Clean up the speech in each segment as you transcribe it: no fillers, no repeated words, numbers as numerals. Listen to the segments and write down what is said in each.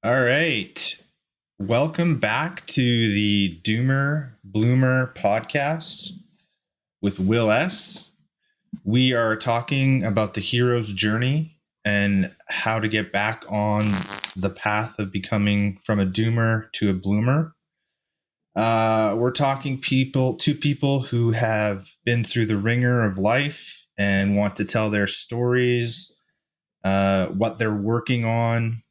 All right. Welcome back to the Doomer Bloomer podcast with Will S. We are talking about the hero's journey and how to get back on the path of becoming from a doomer to a bloomer. We're talking to people who have been through the ringer of life and want to tell their stories, what they're working on.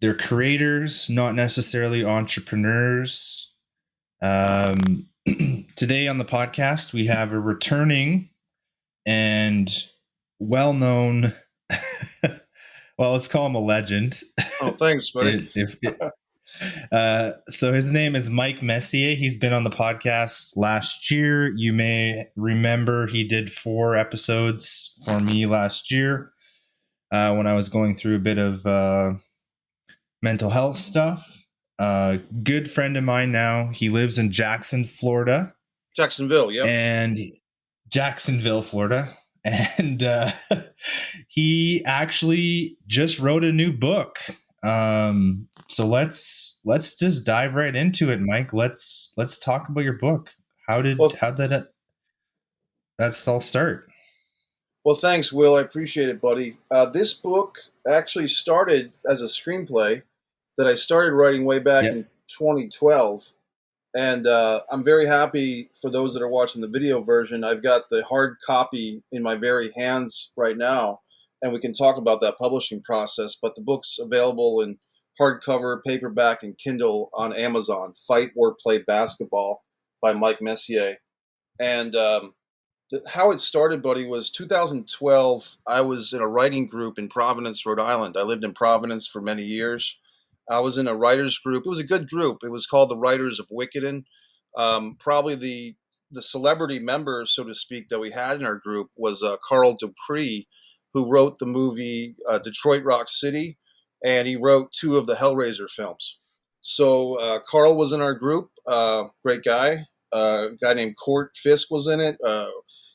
They're creators, not necessarily entrepreneurs. Today on the podcast, we have a returning and well-known, well, let's call him a legend. Oh, thanks, buddy. So his name is Mike Messier. He's been on the podcast last year. You may remember he did 4 episodes for me last year when I was going through a bit of mental health stuff. Good friend of mine now. He lives in Jacksonville, yeah. And Jacksonville, Florida. And he actually just wrote a new book. So let's just dive right into it, Mike. Let's talk about your book. How did that all start? Well, thanks, Will. I appreciate it, buddy. This book actually started as a screenplay that I started writing way back in 2012. And I'm very happy for those that are watching the video version. I've got the hard copy in my very hands right now, and we can talk about that publishing process. But the book's available in hardcover, paperback, and Kindle on Amazon. Fight, Work, Play, Basketball by Mike Messier. And how it started, buddy, was 2012. I was in a writing group in Providence, Rhode Island. I lived in Providence for many years. I was in a writers group. It was a good group. It was called the Writers of Wickeden. Probably the celebrity member, so to speak, that we had in our group was Carl Dupree, who wrote the movie Detroit Rock City, and he wrote 2 of the Hellraiser films. So Carl was in our group. Great guy. A guy named Court Fisk was in it.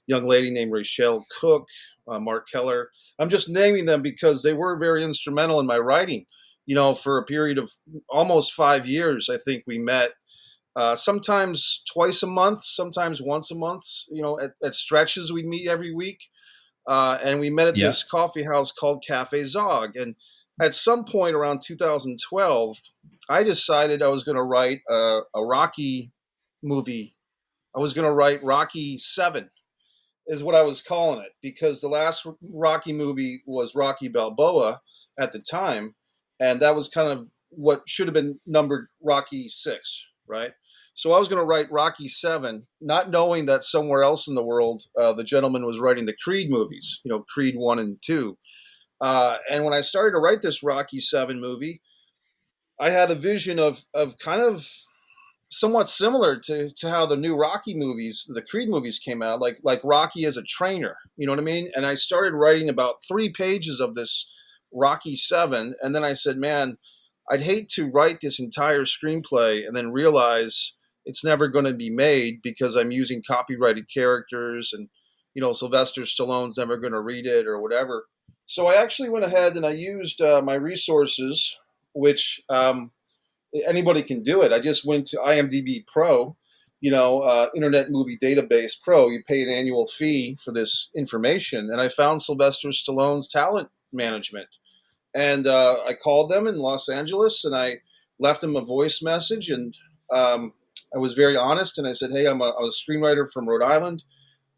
Young lady named Rachelle Cook, Mark Keller. I'm just naming them because they were very instrumental in my writing. You know, for a period of almost 5 years, I think we met sometimes twice a month, sometimes once a month. You know, at stretches we'd meet every week. And we met at this coffee house called Cafe Zog. And at some point around 2012, I decided I was going to write a Rocky movie. I was going to write Rocky 7 is what I was calling it, because the last Rocky movie was Rocky Balboa at the time. And that was kind of what should have been numbered Rocky 6, right? So I was going to write Rocky 7, not knowing that somewhere else in the world, the gentleman was writing the Creed movies, you know, Creed 1 and 2. And when I started to write this Rocky 7 movie, I had a vision of kind of somewhat similar to how the new Rocky movies, the Creed movies came out, like Rocky as a trainer, you know what I mean? And I started writing about 3 pages of this Rocky 7, and then I said, man, I'd hate to write this entire screenplay and then realize it's never going to be made because I'm using copyrighted characters, and you know, Sylvester Stallone's never going to read it or whatever. So I actually went ahead and I used my resources, which anybody can do it. I just went to IMDb Pro, you know, Internet Movie Database Pro. You pay an annual fee for this information, and I found Sylvester Stallone's talent management. And I called them in Los Angeles, and I left them a voice message, and I was very honest, and I said, hey, I'm a screenwriter from Rhode Island.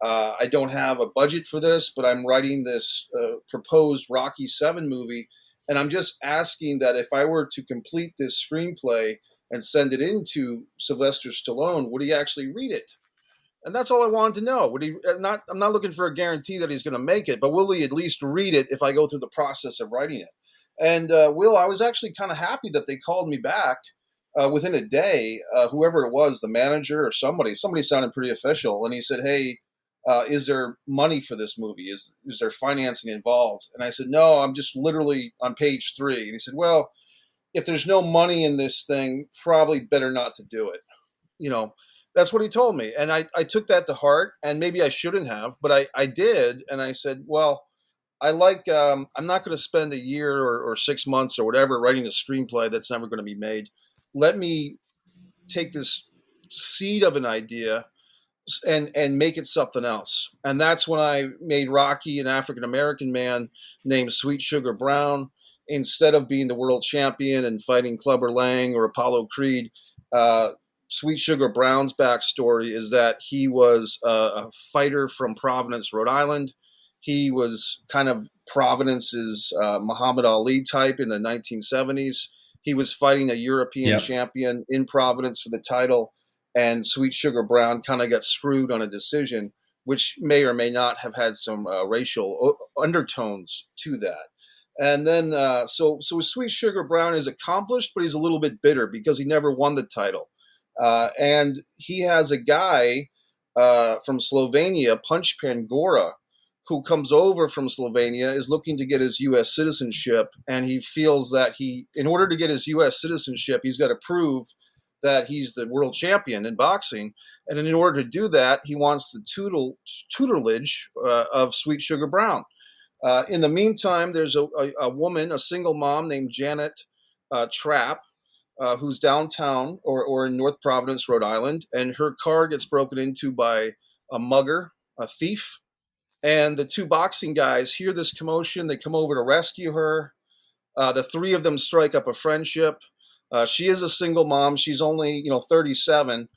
I don't have a budget for this, but I'm writing this proposed Rocky 7 movie, and I'm just asking that if I were to complete this screenplay and send it in to Sylvester Stallone, would he actually read it? And that's all I wanted to know. Would he not? I'm not looking for a guarantee that he's going to make it, but will he at least read it if I go through the process of writing it? And Will, I was actually kind of happy that they called me back within a day. Whoever it was, the manager or somebody sounded pretty official, and he said, "Hey, is there money for this movie? Is there financing involved?" And I said, "No, I'm just literally on page 3." And he said, "Well, if there's no money in this thing, probably better not to do it." You know, that's what he told me. And I took that to heart, and maybe I shouldn't have, but I did. And I said, well, I like. I'm not going to spend a year or 6 months or whatever writing a screenplay that's never going to be made. Let me take this seed of an idea and make it something else. And that's when I made Rocky an African American man named Sweet Sugar Brown. Instead of being the world champion and fighting Clubber Lang or Apollo Creed, Sweet Sugar Brown's backstory is that he was a fighter from Providence, Rhode Island. He was kind of Providence's Muhammad Ali type in the 1970s. He was fighting a European champion in Providence for the title, and Sweet Sugar Brown kind of got screwed on a decision, which may or may not have had some racial undertones to that. And then, so Sweet Sugar Brown is accomplished, but he's a little bit bitter because he never won the title. And he has a guy from Slovenia, Punch Pangora, who comes over from Slovenia, is looking to get his U.S. citizenship, and he feels that in order to get his U.S. citizenship, he's got to prove that he's the world champion in boxing. And in order to do that, he wants the tutelage of Sweet Sugar Brown. In the meantime, there's a woman, a single mom named Janet Trapp, who's downtown or in North Providence, Rhode Island, and her car gets broken into by a mugger, a thief. And the two boxing guys hear this commotion. They come over to rescue her. The three of them strike up a friendship. She is a single mom. She's only, 37.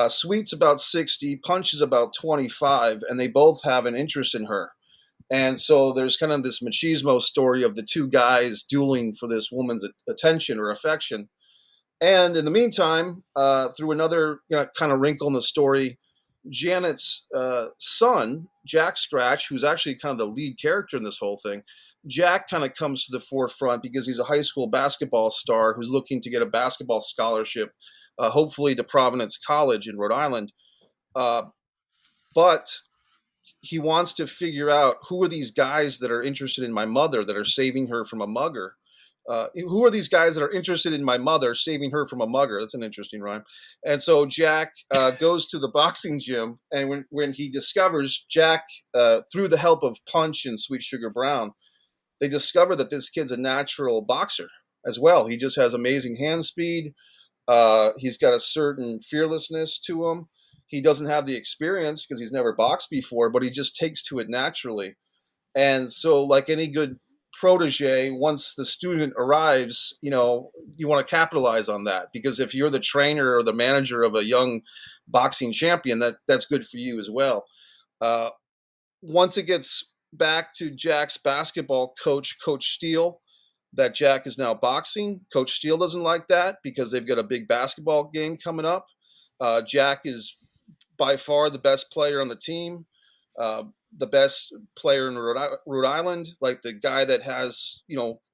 Sweet's about 60. Punch is about 25. And they both have an interest in her. And so there's kind of this machismo story of the two guys dueling for this woman's attention or affection. And in the meantime, through another kind of wrinkle in the story, Janet's son, Jack Scratch, who's actually kind of the lead character in this whole thing, Jack kind of comes to the forefront because he's a high school basketball star who's looking to get a basketball scholarship, hopefully to Providence College in Rhode Island. But he wants to figure out who are these guys that are interested in my mother that are saving her from a mugger. Who are these guys that are interested in my mother saving her from a mugger? That's an interesting rhyme. And so Jack goes to the boxing gym, and when he discovers Jack, through the help of Punch and Sweet Sugar Brown, they discover that this kid's a natural boxer as well. He just has amazing hand speed. He's got a certain fearlessness to him. He doesn't have the experience because he's never boxed before, but he just takes to it naturally. And so, like any good protege, once the student arrives, you want to capitalize on that, because if you're the trainer or the manager of a young boxing champion, that's good for you as well. Once it gets back to Jack's basketball coach, Coach Steele, that Jack is now boxing, Coach Steele doesn't like that because they've got a big basketball game coming up. Jack is by far the best player on the team. The best player in Rhode Island, like the guy that has,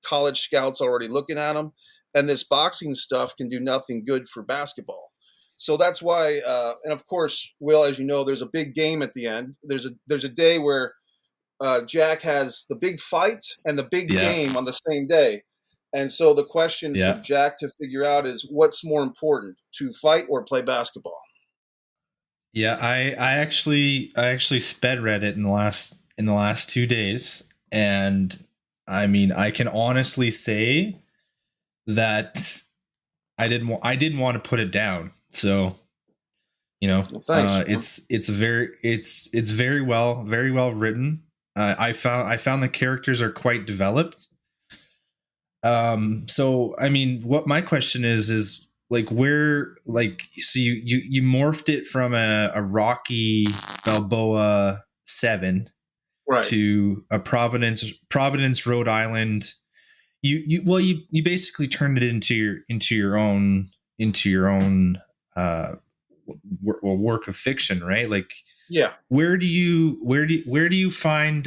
college scouts already looking at him. And this boxing stuff can do nothing good for basketball. So that's why, and of course, Will, as you know, there's a big game at the end. There's a day where Jack has the big fight and the big game on the same day. And so the question for Jack to figure out is, what's more important, to fight or play basketball? Yeah, I actually sped read it in the last 2 days, and I mean, I can honestly say that I didn't want to put it down. So, well, thanks, it's very well written. I found the characters are quite developed. So I mean, what my question is like, where, like, so you morphed it from a Rocky Balboa 7 to a Providence, Rhode Island. You basically turned it into your own work of fiction, right? Like, where do you find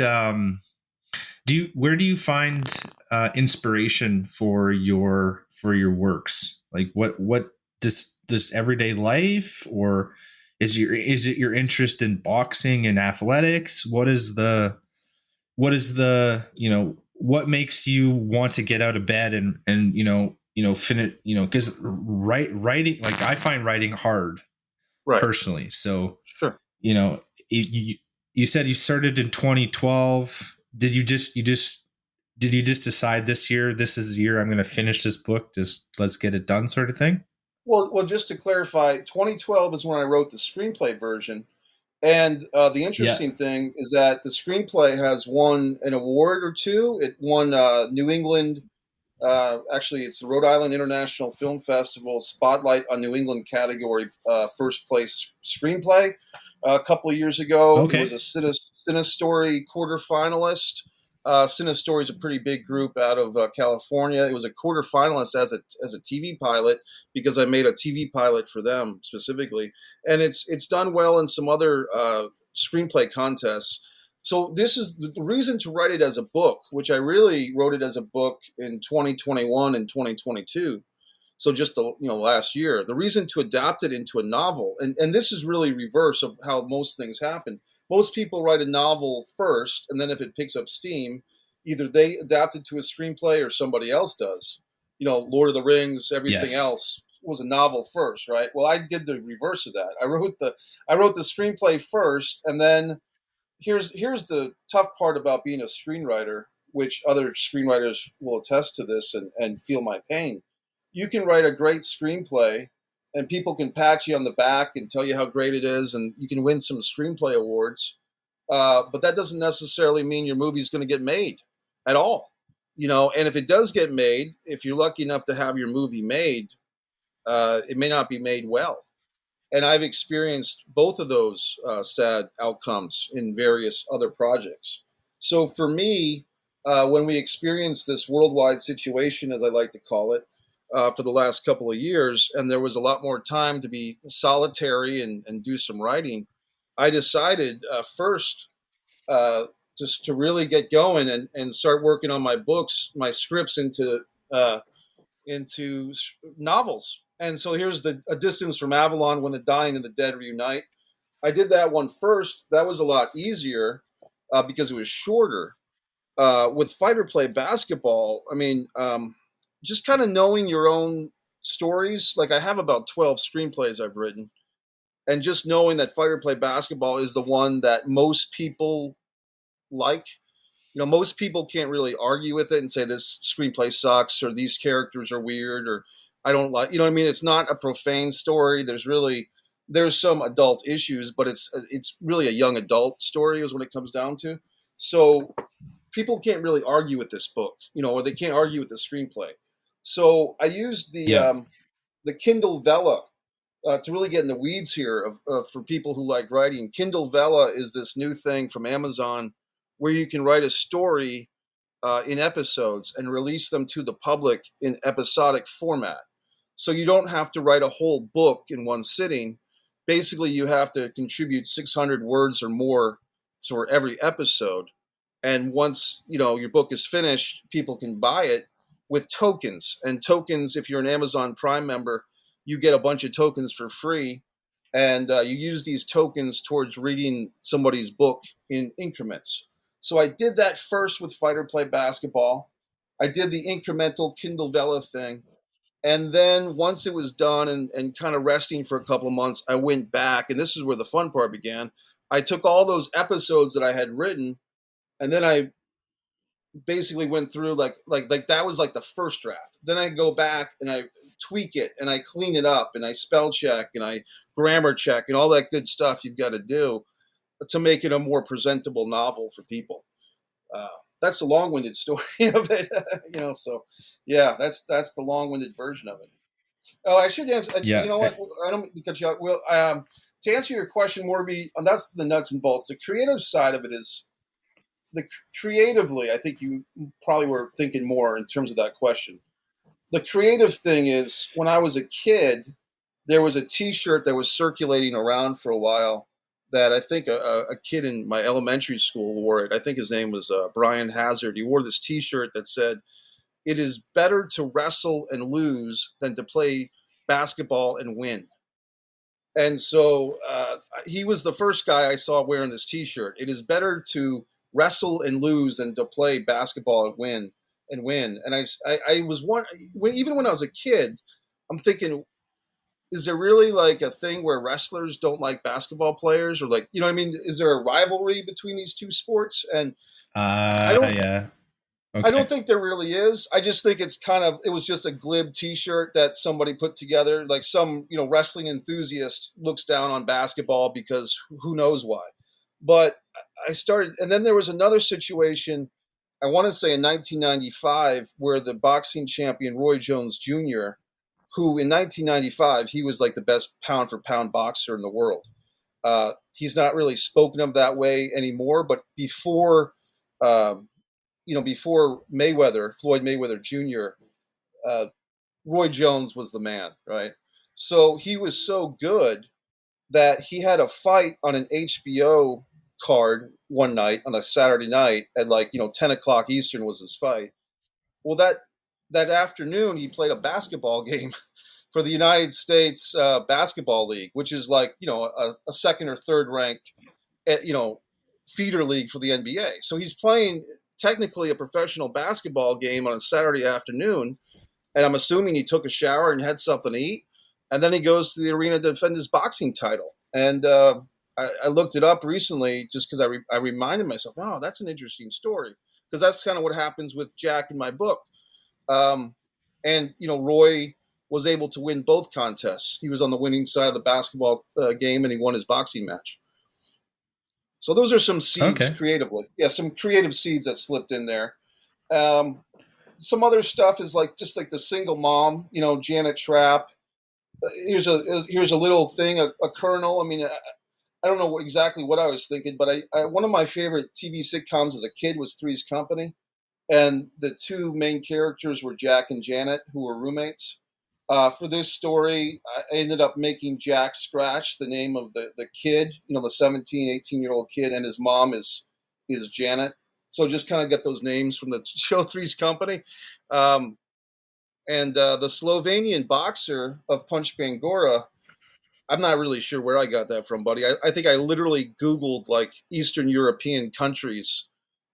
inspiration for your works? Like, what does everyday life, or is it your interest in boxing and athletics? What makes you want to get out of bed and finish, because writing, like, I find writing hard personally. So, sure. You said you started in 2012. did you just decide this year, this is the year I'm going to finish this book, just let's get it done sort of thing? Well, just to clarify, 2012 is when I wrote the screenplay version. And the Yeah. interesting thing is that the screenplay has won an award or two. It won New England. Actually, it's the Rhode Island International Film Festival Spotlight on New England category, first place screenplay. A couple of years ago, it was Okay. a Cinestory quarterfinalist. Cinestory is a pretty big group out of California. It was a quarterfinalist as a TV pilot because I made a TV pilot for them specifically, and it's done well in some other screenplay contests. So this is the reason to write it as a book, which I really wrote it as a book in 2021 and 2022. So just the last year. The reason to adapt it into a novel, and this is really reverse of how most things happen. Most people write a novel first, and then if it picks up steam, either they adapt it to a screenplay or somebody else does. Lord of the Rings, everything Yes. else was a novel first, right? Well, I did the reverse of that. I wrote the screenplay first, and then here's the tough part about being a screenwriter, which other screenwriters will attest to this and feel my pain. You can write a great screenplay and people can pat you on the back and tell you how great it is, and you can win some screenplay awards. But that doesn't necessarily mean your movie's going to get made at all. And if it does get made, if you're lucky enough to have your movie made, it may not be made well. And I've experienced both of those sad outcomes in various other projects. So for me, when we experienced this worldwide situation, as I like to call it, for the last couple of years, and there was a lot more time to be solitary and do some writing, I decided first just to really get going and start working on my books, my scripts into novels. And so here's A Distance from Avalon, When the Dying and the Dead Reunite. I did that one first. That was a lot easier because it was shorter. With fighter play basketball, I mean, just kind of knowing your own stories. Like I have about 12 screenplays I've written, and just knowing that fighter play basketball is the one that most people like. Most people can't really argue with it and say this screenplay sucks or these characters are weird or I don't like, what I mean? It's not a profane story. There's some adult issues, but it's really a young adult story is what it comes down to. So people can't really argue with this book, or they can't argue with the screenplay. So I used Yeah. the Kindle Vella to really get in the weeds here for people who like writing. Kindle Vella is this new thing from Amazon where you can write a story in episodes and release them to the public in episodic format. So you don't have to write a whole book in one sitting. Basically, you have to contribute 600 words or more for every episode. And once your book is finished, people can buy it with tokens. And tokens, if you're an Amazon Prime member, you get a bunch of tokens for free, and you use these tokens towards reading somebody's book in increments. So I did that first with fighter play basketball. I did the incremental Kindle Vella thing. And then once it was done and kind of resting for a couple of months, I went back, and this is where the fun part began. I took all those episodes that I had written, and then I basically went through like that was like the first draft. Then I go back and I tweak it and I clean it up and I spell check and I grammar check and all that good stuff you've got to do to make it a more presentable novel for people. Uh, that's the long-winded story of it, So, yeah, that's the long-winded version of it. Oh, I should answer. You Yeah. know what? I don't mean to cut you out. Well, to answer your question, Morby, that's the nuts and bolts. The creative side of it is creatively. I think you probably were thinking more in terms of that question. The creative thing is when I was a kid, there was a T-shirt that was circulating around for a while that I think a kid in my elementary school wore it. I think his name was Brian Hazard. He wore this T-shirt that said, "It is better to wrestle and lose than to play basketball and win." And so he was the first guy I saw wearing this T-shirt. It is better to wrestle and lose than to play basketball and win. And I was one even when I was a kid, I'm thinking is there really like a thing where wrestlers don't like basketball players, or like, you know what I mean? Is there a rivalry between these two sports? And I don't, Yeah. I don't Okay. think there really is. I just think it was just a glib T-shirt that somebody put together. Like some, wrestling enthusiast looks down on basketball because who knows why. But I started, and then there was another situation, I want to say in 1995, where the boxing champion Roy Jones Jr., who in 1995, he was like the best pound for pound boxer in the world. He's not really spoken of that way anymore, but um, before Floyd Mayweather Jr., uh, Roy Jones was the man, right? So he was so good that he had a fight on an HBO card one night on a Saturday night at 10 o'clock Eastern was his fight. Well, that afternoon he played a basketball game for the United States Basketball League, which is a second or third rank, feeder league for the NBA. So he's playing technically a professional basketball game on a Saturday afternoon, and I'm assuming he took a shower and had something to eat, and then he goes to the arena to defend his boxing title. And I looked it up recently just because I reminded myself, oh, that's an interesting story, because that's kind of what happens with Jack in my book. And Roy was able to win both contests. He was on the winning side of the basketball game, and he won his boxing match. So those are some seeds creatively. Yeah, some creative seeds that slipped in there. Some other stuff is just like the single mom, Janet Trapp. Here's a little thing, a kernel. I mean, I don't know exactly what I was thinking, but one of my favorite TV sitcoms as a kid was Three's Company, and the two main characters were Jack and Janet, who were roommates. For this story, I ended up making Jack Scratch the name of the kid, the 17, 18-year-old kid, and his mom is Janet. So just kind of get those names from the show Three's Company. And the Slovenian boxer of Punch Bangora, I'm not really sure where I got that from, buddy. I think I literally Googled Eastern European countries,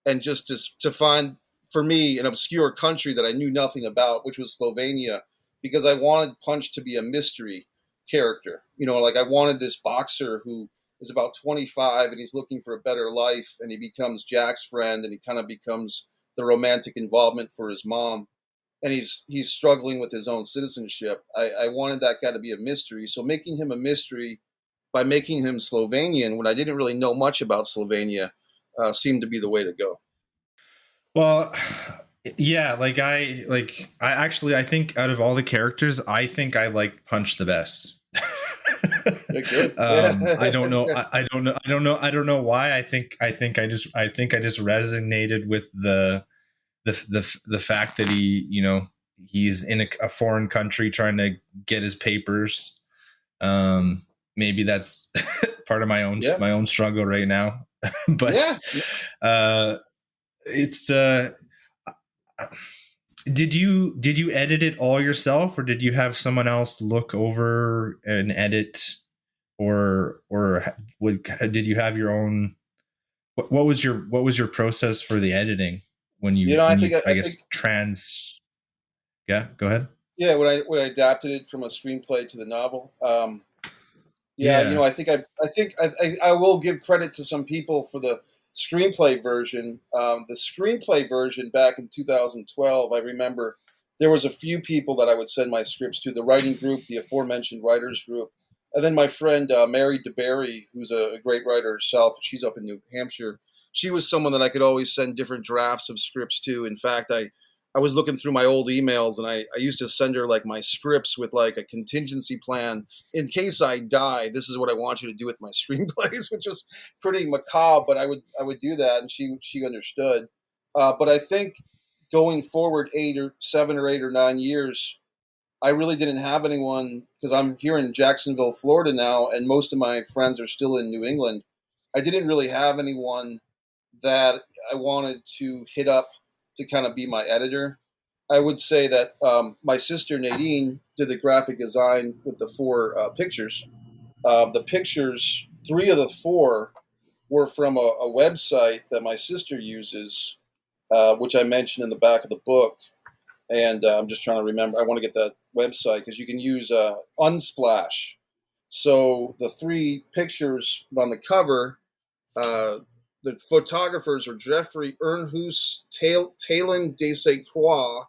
and just to find, for me, an obscure country that I knew nothing about, which was Slovenia, because I wanted Punch to be a mystery character. I wanted this boxer who is about 25 and he's looking for a better life, and he becomes Jack's friend, and he kind of becomes the romantic involvement for his mom, and he's struggling with his own citizenship. I wanted that guy to be a mystery, so making him a mystery by making him Slovenian when I didn't really know much about Slovenia seemed to be the way to go. Well, yeah, I think out of all the characters, I think I like Punch the best. I don't know. I don't know why. I think I just resonated with the fact that he's in a foreign country trying to get his papers. Maybe that's part of my own struggle right now. But it's did you edit it all yourself, or did you have someone else look over and edit, or did you have your own? What was your process for the editing when you trans? Yeah, go ahead. Yeah, when I adapted it from a screenplay to the novel. I think I will give credit to some people for the screenplay version. The screenplay version back in 2012, I remember there was a few people that I would send my scripts to, the writing group, the aforementioned writers group, and then my friend Mary DeBerry, who's a great writer herself. She's up in New Hampshire. She was someone that I could always send different drafts of scripts to. In fact, I was looking through my old emails, and I used to send her my scripts with a contingency plan in case I die. This is what I want you to do with my screenplays, which is pretty macabre, but I would do that, and she understood. But I think going forward 7 or 8 or 9 years, I really didn't have anyone, because I'm here in Jacksonville, Florida now, and most of my friends are still in New England. I didn't really have anyone that I wanted to hit up to kind of be my editor. I would say that my sister Nadine did the graphic design with the 4 pictures. The pictures, 3 of the 4 were from a website that my sister uses, which I mentioned in the back of the book. And I'm just trying to remember. I want to get that website because you can use Unsplash. So the three pictures on the cover, uh, the photographers are Jeffrey Ernhus, Talon Desacroix,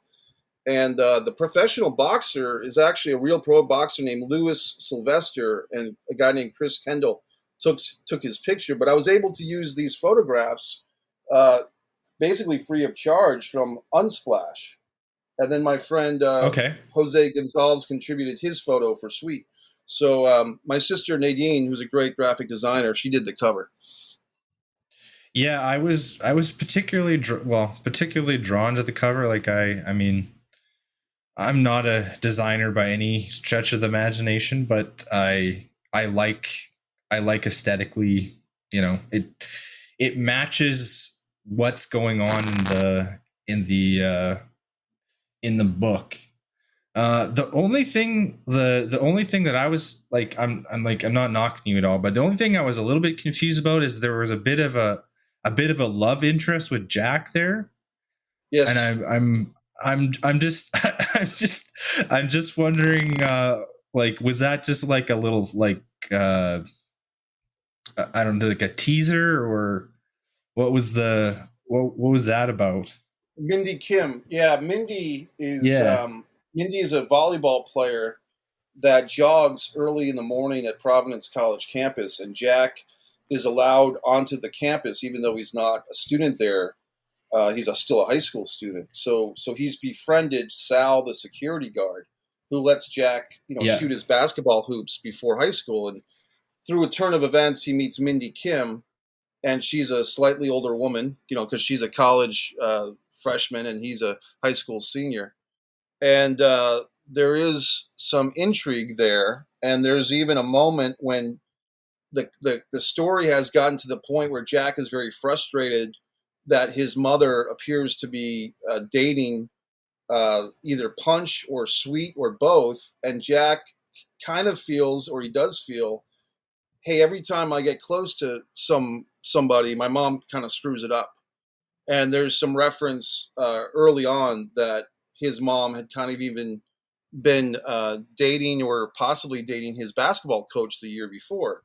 and the professional boxer is actually a real pro boxer named Louis Sylvester, and a guy named Chris Kendall took his picture. But I was able to use these photographs uh, basically free of charge from Unsplash. And then my friend Okay. Jose Gonzalez contributed his photo for Sweet. So my sister Nadine, who's a great graphic designer, she did the cover. Yeah, I was particularly drawn to the cover. Like I mean, I'm not a designer by any stretch of the imagination, but I like aesthetically, it matches what's going on in the book. The only thing that I was like, I'm not knocking you at all, but the only thing I was a little bit confused about is there was a bit of a love interest with Jack there, and Yes. I'm just I'm just wondering, like, was that just like a little, like, I don't know, like a teaser, or what was that about? Mindy Kim. Yeah, Yeah. Mindy is a volleyball player that jogs early in the morning at Providence College campus, and Jack is allowed onto the campus even though he's not a student there. Still a high school student. So he's befriended Sal, the security guard, who lets Jack, Yeah. shoot his basketball hoops before high school. And through a turn of events, he meets Mindy Kim, and she's a slightly older woman, because she's a college freshman and he's a high school senior. And there is some intrigue there, and there's even a moment when the story has gotten to the point where Jack is very frustrated that his mother appears to be dating either Punch or Sweet or both, and Jack kind of feels, or he does feel, hey, every time I get close to somebody, my mom kind of screws it up. And there's some reference early on that his mom had kind of even been dating or possibly dating his basketball coach the year before.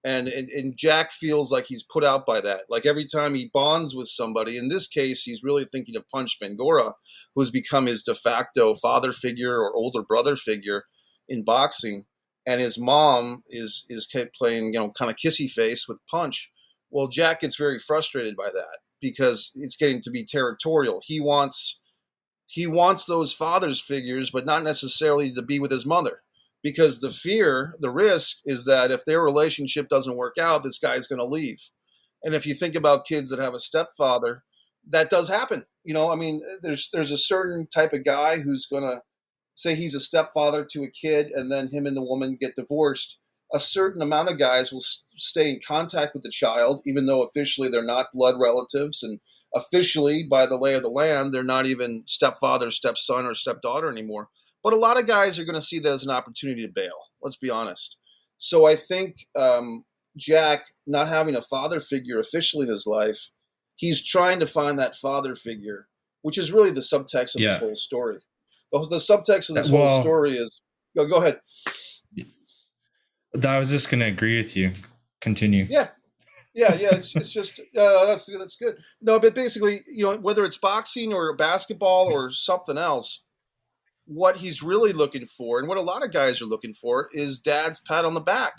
And Jack feels like he's put out by that. Like every time he bonds with somebody, in this case, he's really thinking of Punch Bangora, who's become his de facto father figure or older brother figure in boxing. And his mom is kept playing, kind of kissy face with Punch. Well, Jack gets very frustrated by that because it's getting to be territorial. He wants those father's figures, but not necessarily to be with his mother, because the risk is that if their relationship doesn't work out, this guy's going to leave. And if you think about kids that have a stepfather, that does happen. I mean, there's a certain type of guy who's going to say he's a stepfather to a kid, and then him and the woman get divorced. A certain amount of guys will stay in contact with the child, even though officially they're not blood relatives, and officially, by the lay of the land, they're not even stepfather, stepson, or stepdaughter anymore. But a lot of guys are going to see that as an opportunity to bail. Let's be honest. So I think Jack, not having a father figure officially in his life, he's trying to find that father figure, which is really the subtext of this Yeah. whole story. The subtext of this whole Well, story is go ahead. I was just going to agree with you. Continue. Yeah. It's just that's good. No, but basically, whether it's boxing or basketball or something else, what he's really looking for, and what a lot of guys are looking for, is dad's pat on the back.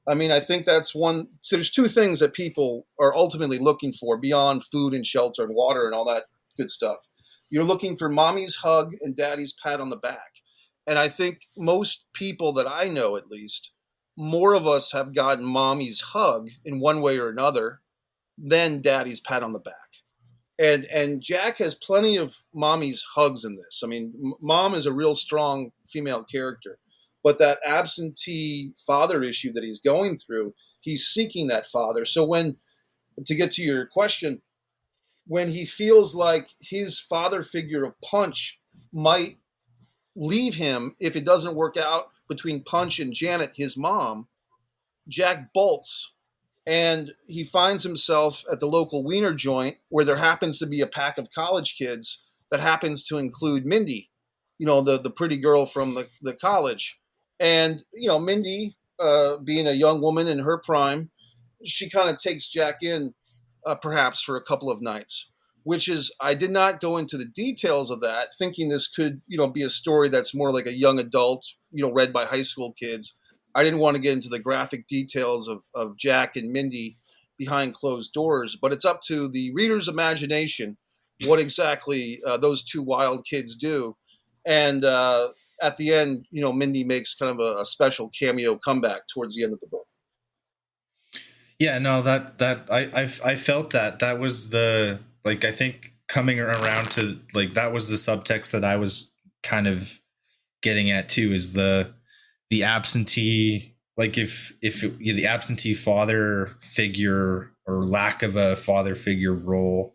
I mean, I think that's one. So there's two things that people are ultimately looking for beyond food and shelter and water and all that good stuff. You're looking for mommy's hug and daddy's pat on the back. And I think most people that I know, at least, more of us have gotten mommy's hug in one way or another than daddy's pat on the back. And Jack has plenty of mommy's hugs in this. I mean, mom is a real strong female character, but that absentee father issue that he's going through, he's seeking that father. So to get to your question, when he feels like his father figure of Punch might leave him if it doesn't work out between Punch and Janet, his mom, Jack bolts, and he finds himself at the local wiener joint where there happens to be a pack of college kids that happens to include Mindy, the pretty girl from the college. And, Mindy, being a young woman in her prime, she kind of takes Jack in, perhaps for a couple of nights, which is, I did not go into the details of that, thinking this could, be a story that's more like a young adult, read by high school kids. I didn't want to get into the graphic details of Jack and Mindy behind closed doors, but it's up to the reader's imagination what exactly those two wild kids do. And at the end, Mindy makes kind of a special cameo comeback towards the end of the book. Yeah, no, that I felt that was the, like, I think coming around to, like, that was the subtext that I was kind of getting at too, is the absentee, like, if the absentee father figure or lack of a father figure role.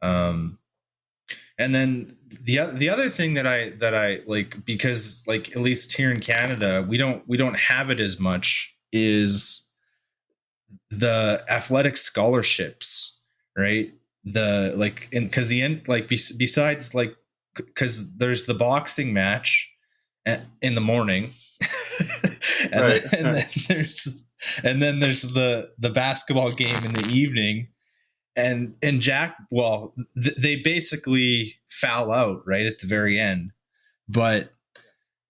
And then the other thing that I like, because, like, at least here in Canada, we don't have it as much, is the athletic scholarships, right? The, like, because the end, like, besides, like, because there's the boxing match in the morning, and, right. then there's the basketball game in the evening, and Jack, well, they basically foul out right at the very end, but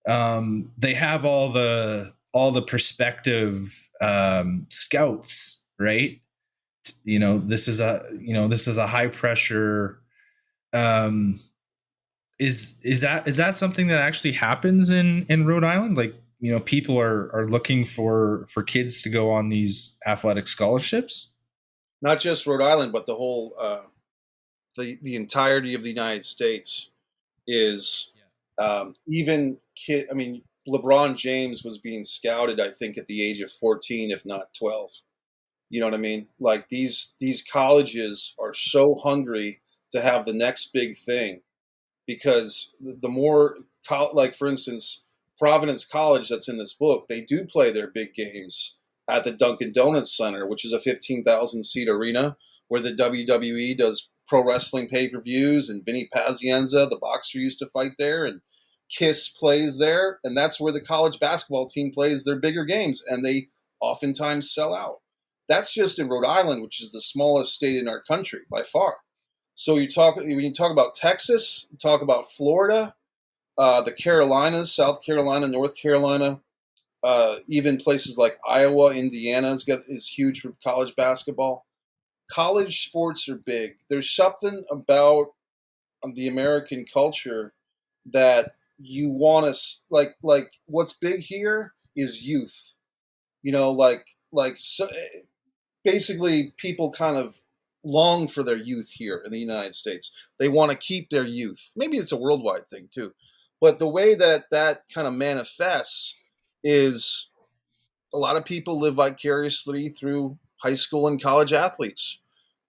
they have all the prospective scouts, right? This is a high pressure. Is that something that actually happens in Rhode Island? Like, people are looking for kids to go on these athletic scholarships. Not just Rhode Island, but the whole the entirety of the United States is even kid. I mean, LeBron James was being scouted, I think, at the age of 14, if not 12. You know what I mean? Like, these colleges are so hungry to have the next big thing, because the more, like, for instance, Providence College that's in this book, they do play their big games at the Dunkin' Donuts Center, which is a 15,000 seat arena where the WWE does pro wrestling pay-per-views, and Vinny Pazienza, the boxer, used to fight there, and Kiss plays there, and that's where the college basketball team plays their bigger games, and they oftentimes sell out. That's just in Rhode Island, which is the smallest state in our country by far. So when you talk about Texas, you talk about Florida, the Carolinas, South Carolina, North Carolina, even places like Iowa, Indiana is huge for college basketball. College sports are big. There's something about the American culture that you want to, like what's big here is youth. So, basically, people kind of long for their youth here in the United States. They want to keep their youth. Maybe it's a worldwide thing too, but the way that kind of manifests is a lot of people live vicariously through high school and college athletes.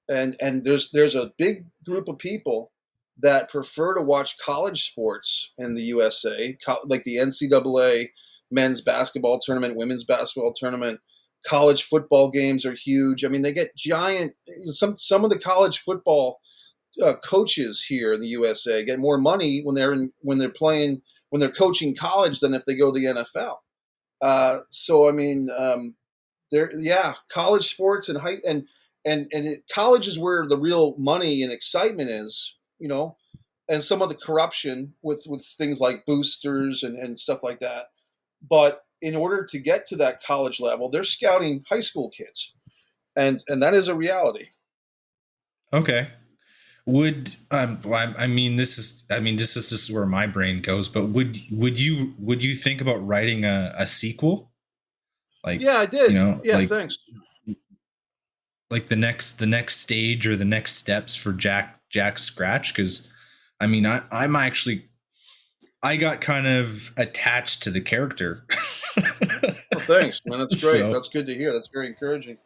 And there's a big group of people that prefer to watch college sports in the USA, like the NCAA men's basketball tournament, women's basketball tournament. College football games are huge. I mean, they get giant. Some of the college football coaches here in the USA get more money when they're coaching college than if they go to the NFL. So I mean, college sports and college is where the real money and excitement is, and some of the corruption with things like boosters and stuff like that. But in order to get to that college level, they're scouting high school kids, and that is a reality. Okay. Would I mean, this is just where my brain goes, but would you think about writing a sequel? Like, yeah, I did. like, thanks. Like the next stage or the next steps for Jack Scratch, because I mean, I got kind of attached to the character. Well, thanks, man. That's great. That's good to hear. That's very encouraging.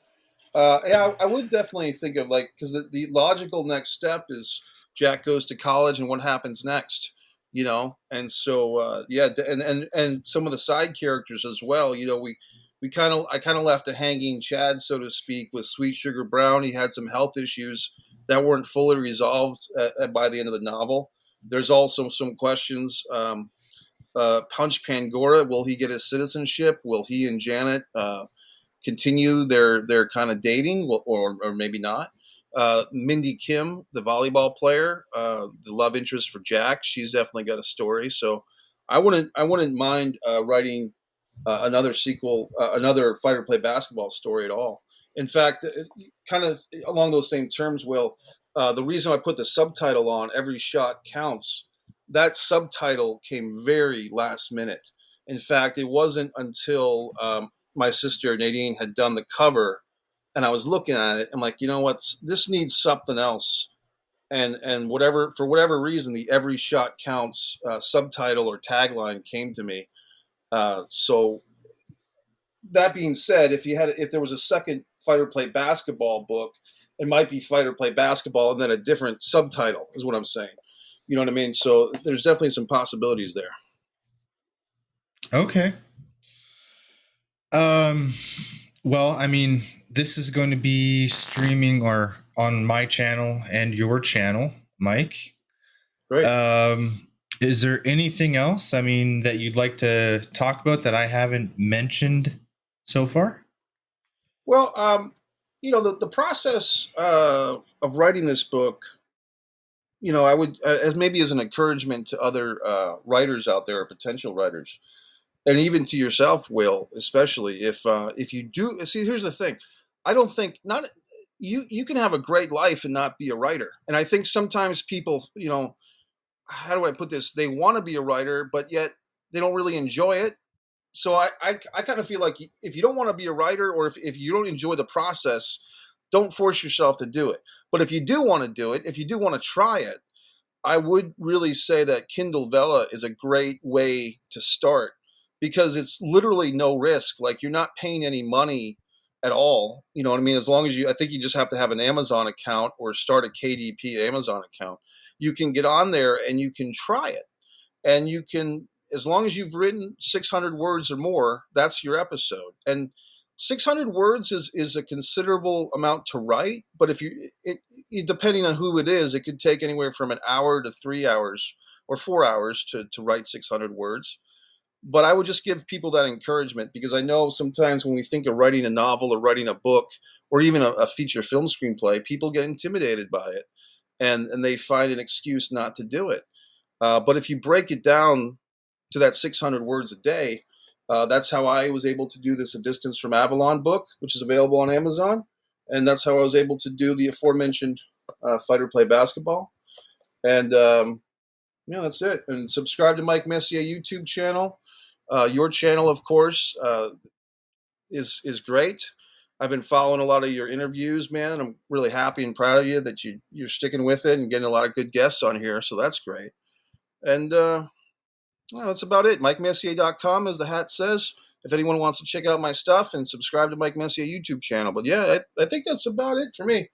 I would definitely think of, like, because the logical next step is Jack goes to college and what happens next, and so and some of the side characters as well. I kind of left a hanging Chad, so to speak, with Sweet Sugar Brown. He had some health issues that weren't fully resolved by the end of the novel. There's also some questions. Punch Pangora, will he get his citizenship? Will he and Janet continue their kind of dating, or maybe not? Mindy Kim, the volleyball player, the love interest for Jack, she's definitely got a story. So I wouldn't mind writing another sequel, another Fighter Play Basketball story at all. In fact, kind of along those same terms, Will, the reason I put the subtitle on, Every Shot Counts, that subtitle came very last minute. In fact, it wasn't until my sister Nadine had done the cover and I was looking at it. I'm like, you know what? This needs something else. And for whatever reason, the Every Shot Counts subtitle or tagline came to me. So that being said, if there was a second Fighter Play Basketball book, it might be Fighter Play Basketball and then a different subtitle, is what I'm saying. You know what I mean? So there's definitely some possibilities there. Okay. Well, I mean, this is going to be streaming on my channel and your channel, Mike. Great. Is there anything else, I mean, that you'd like to talk about that I haven't mentioned so far? Well, the process of writing this book, I would, as an encouragement to other writers out there, or potential writers, and even to yourself, Will, especially if you do see. Here's the thing: I don't think not you can have a great life and not be a writer. And I think sometimes people, how do I put this? They want to be a writer, but yet they don't really enjoy it. So I kind of feel like if you don't want to be a writer, or if you don't enjoy the process, don't force yourself to do it. But if you do want to do it, if you do want to try it, I would really say that Kindle Vella is a great way to start, because it's literally no risk. Like, you're not paying any money at all. You know what I mean? As long as I think you just have to have an Amazon account or start a KDP Amazon account. You can get on there and you can try it. And you can, as long as you've written 600 words or more, that's your episode. And 600 words is a considerable amount to write, but depending on who it is, it could take anywhere from an hour to 3 hours or 4 hours to write 600 words. But I would just give people that encouragement, because I know sometimes when we think of writing a novel or writing a book or even a feature film screenplay, people get intimidated by it and they find an excuse not to do it. But if you break it down to that 600 words a day, that's how I was able to do this A Distance from Avalon book, which is available on Amazon. And that's how I was able to do the aforementioned Fighter Play Basketball. And that's it. And subscribe to Mike Messier YouTube channel. Your channel, of course, is great. I've been following a lot of your interviews, man, and I'm really happy and proud of you that you're sticking with it and getting a lot of good guests on here. So that's great. And that's about it. MikeMessier.com, as the hat says, if anyone wants to check out my stuff and subscribe to Mike Messier YouTube channel. But yeah, I think that's about it for me.